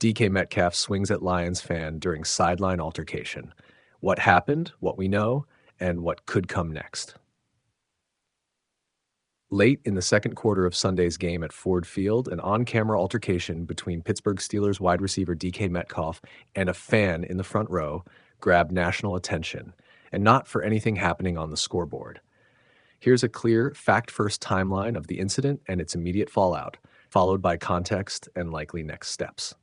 DK Metcalf swings at Lions fan during sideline altercation. What happened, what we know, and what could come next. Late in the second quarter of Sunday's game at Ford Field, an on-camera altercation between Pittsburgh Steelers wide receiver DK Metcalf and a fan in the front row grabbed national attention, and not for anything happening on the scoreboard. Here's a clear, fact-first timeline of the incident and its immediate fallout, followed by context and likely next steps.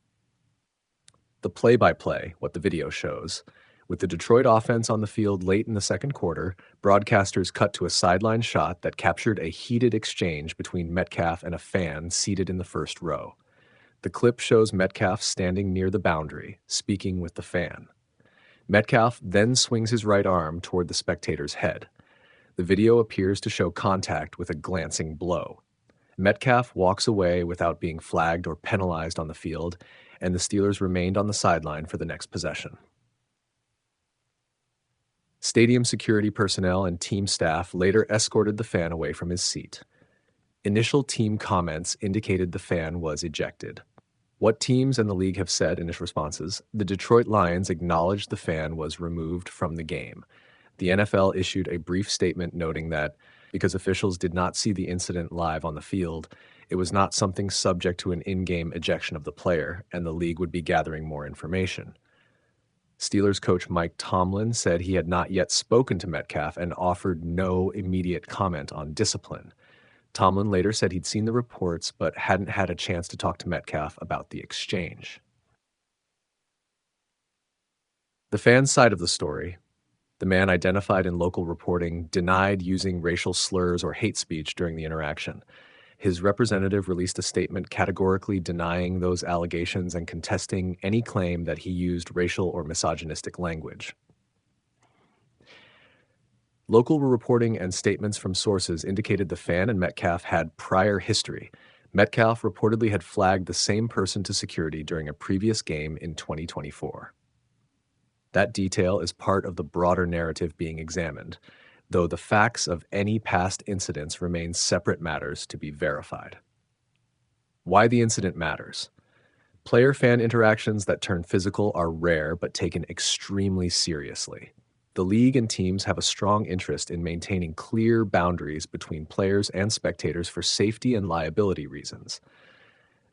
The play-by-play, what the video shows. With the Detroit offense on the field late in the second quarter, broadcasters cut to a sideline shot that captured a heated exchange between Metcalf and a fan seated in the first row. The clip shows Metcalf standing near the boundary, speaking with the fan. Metcalf then swings his right arm toward the spectator's head. The video appears to show contact with a glancing blow. Metcalf walks away without being flagged or penalized on the field, and the Steelers remained on the sideline for the next possession. Stadium security personnel and team staff later escorted the fan away from his seat. Initial team comments indicated the fan was ejected. What teams and the league have said in its responses, the Detroit Lions acknowledged the fan was removed from the game. The NFL issued a brief statement noting that, because officials did not see the incident live on the field, it was not something subject to an in-game ejection of the player, and the league would be gathering more information. Steelers coach Mike Tomlin said he had not yet spoken to Metcalf and offered no immediate comment on discipline. Tomlin later said he'd seen the reports but hadn't had a chance to talk to Metcalf about the exchange. The fan's side of the story. The man identified in local reporting denied using racial slurs or hate speech during the interaction. His representative released a statement categorically denying those allegations and contesting any claim that he used racial or misogynistic language. Local reporting and statements from sources indicated the fan and Metcalf had prior history. Metcalf reportedly had flagged the same person to security during a previous game in 2024. That detail is part of the broader narrative being examined, though the facts of any past incidents remain separate matters to be verified. Why the incident matters. Player-fan interactions that turn physical are rare but taken extremely seriously. The league and teams have a strong interest in maintaining clear boundaries between players and spectators for safety and liability reasons.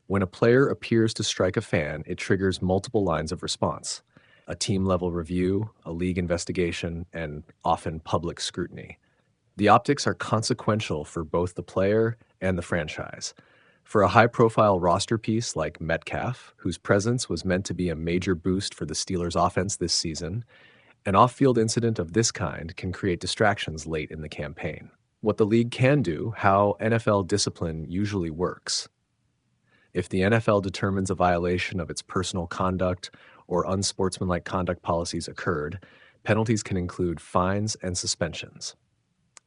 When a player appears to strike a fan, it triggers multiple lines of response: a team-level review, a league investigation, and often public scrutiny. The optics are consequential for both the player and the franchise. For a high-profile roster piece like Metcalf, whose presence was meant to be a major boost for the Steelers' offense this season, an off-field incident of this kind can create distractions late in the campaign. What the league can do, how NFL discipline usually works. If the NFL determines a violation of its personal conduct or unsportsmanlike conduct policies occurred, penalties can include fines and suspensions.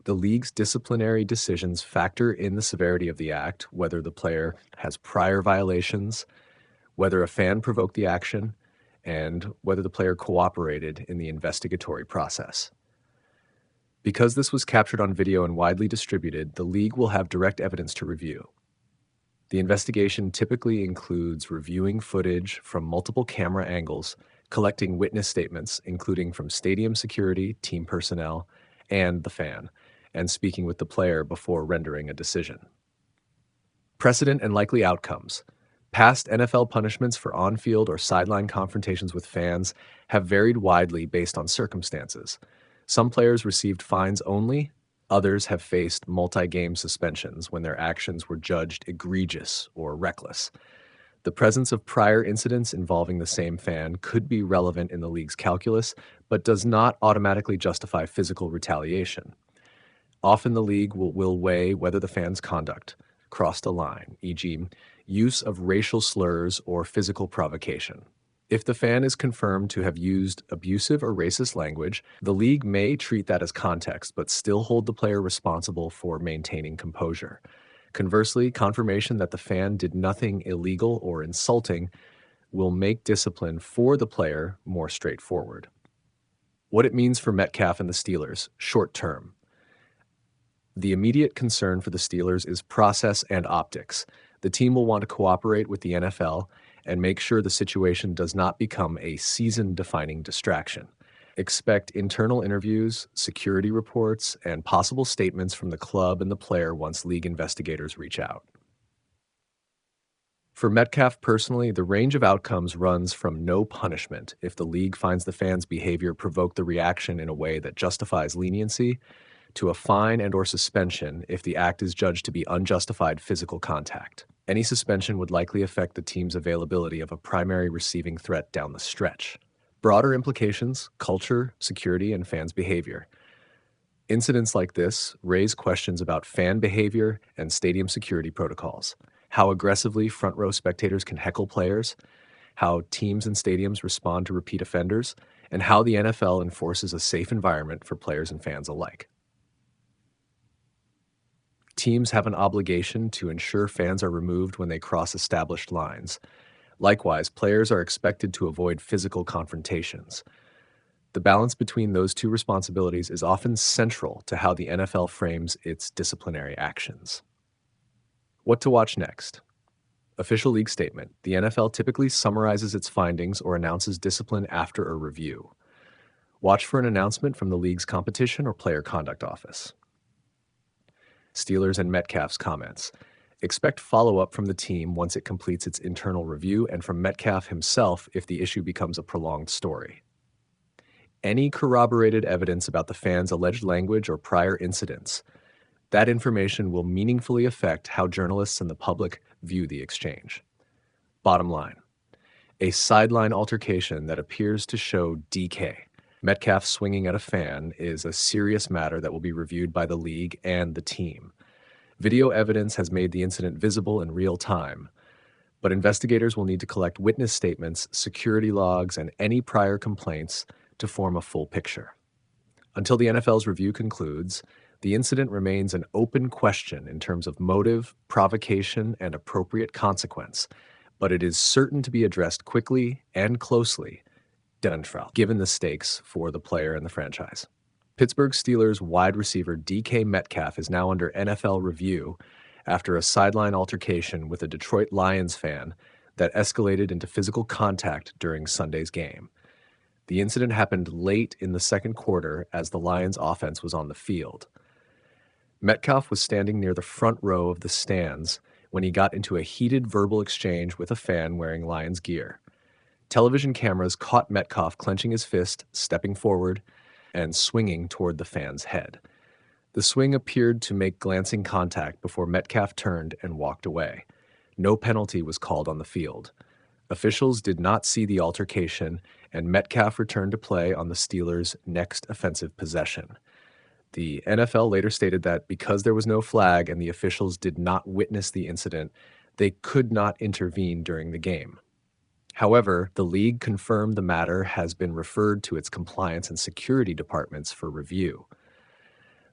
The league's disciplinary decisions factor in the severity of the act, whether the player has prior violations, whether a fan provoked the action, and whether the player cooperated in the investigatory process. Because this was captured on video and widely distributed, the league will have direct evidence to review. The investigation typically includes reviewing footage from multiple camera angles, collecting witness statements, including from stadium security, team personnel, and the fan, and speaking with the player before rendering a decision. Precedent and likely outcomes. Past NFL punishments for on-field or sideline confrontations with fans have varied widely based on circumstances. Some players received fines only. Others have faced multi-game suspensions when their actions were judged egregious or reckless. The presence of prior incidents involving the same fan could be relevant in the league's calculus, but does not automatically justify physical retaliation. Often the league will weigh whether the fan's conduct crossed a line, e.g., use of racial slurs or physical provocation. If the fan is confirmed to have used abusive or racist language, the league may treat that as context, but still hold the player responsible for maintaining composure. Conversely, confirmation that the fan did nothing illegal or insulting will make discipline for the player more straightforward. What it means for Metcalf and the Steelers, short term. The immediate concern for the Steelers is process and optics. The team will want to cooperate with the NFL, and make sure the situation does not become a season-defining distraction. Expect internal interviews, security reports, and possible statements from the club and the player once league investigators reach out. For Metcalf personally, the range of outcomes runs from no punishment if the league finds the fans' behavior provoked the reaction in a way that justifies leniency, to a fine and/or suspension if the act is judged to be unjustified physical contact. Any suspension would likely affect the team's availability of a primary receiving threat down the stretch. Broader implications: culture, security, and fans' behavior. Incidents like this raise questions about fan behavior and stadium security protocols, how aggressively front row spectators can heckle players, how teams and stadiums respond to repeat offenders, and how the NFL enforces a safe environment for players and fans alike. Teams have an obligation to ensure fans are removed when they cross established lines. Likewise, players are expected to avoid physical confrontations. The balance between those two responsibilities is often central to how the NFL frames its disciplinary actions. What to watch next? Official league statement. The NFL typically summarizes its findings or announces discipline after a review. Watch for an announcement from the league's competition or player conduct office. Steelers and Metcalf's comments. Expect follow-up from the team once it completes its internal review, and from Metcalf himself if the issue becomes a prolonged story. Any corroborated evidence about the fans' alleged language or prior incidents. That information will meaningfully affect how journalists and the public view the exchange. Bottom line, a sideline altercation that appears to show DK, Metcalf swinging at a fan, is a serious matter that will be reviewed by the league and the team. Video evidence has made the incident visible in real time, but investigators will need to collect witness statements, security logs, and any prior complaints to form a full picture. Until the NFL's review concludes, the incident remains an open question in terms of motive, provocation, and appropriate consequence, but it is certain to be addressed quickly and closely, given the stakes for the player and the franchise. Pittsburgh Steelers wide receiver DK Metcalf is now under NFL review after a sideline altercation with a Detroit Lions fan that escalated into physical contact during Sunday's game. The incident happened late in the second quarter as the Lions' offense was on the field. Metcalf was standing near the front row of the stands when he got into a heated verbal exchange with a fan wearing Lions gear. Television cameras caught Metcalf clenching his fist, stepping forward, and swinging toward the fan's head. The swing appeared to make glancing contact before Metcalf turned and walked away. No penalty was called on the field. Officials did not see the altercation, and Metcalf returned to play on the Steelers' next offensive possession. The NFL later stated that because there was no flag and the officials did not witness the incident, they could not intervene during the game. However, the league confirmed the matter has been referred to its compliance and security departments for review.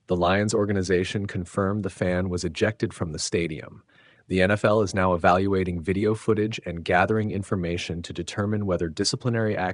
The Lions organization confirmed the fan was ejected from the stadium. The NFL is now evaluating video footage and gathering information to determine whether disciplinary action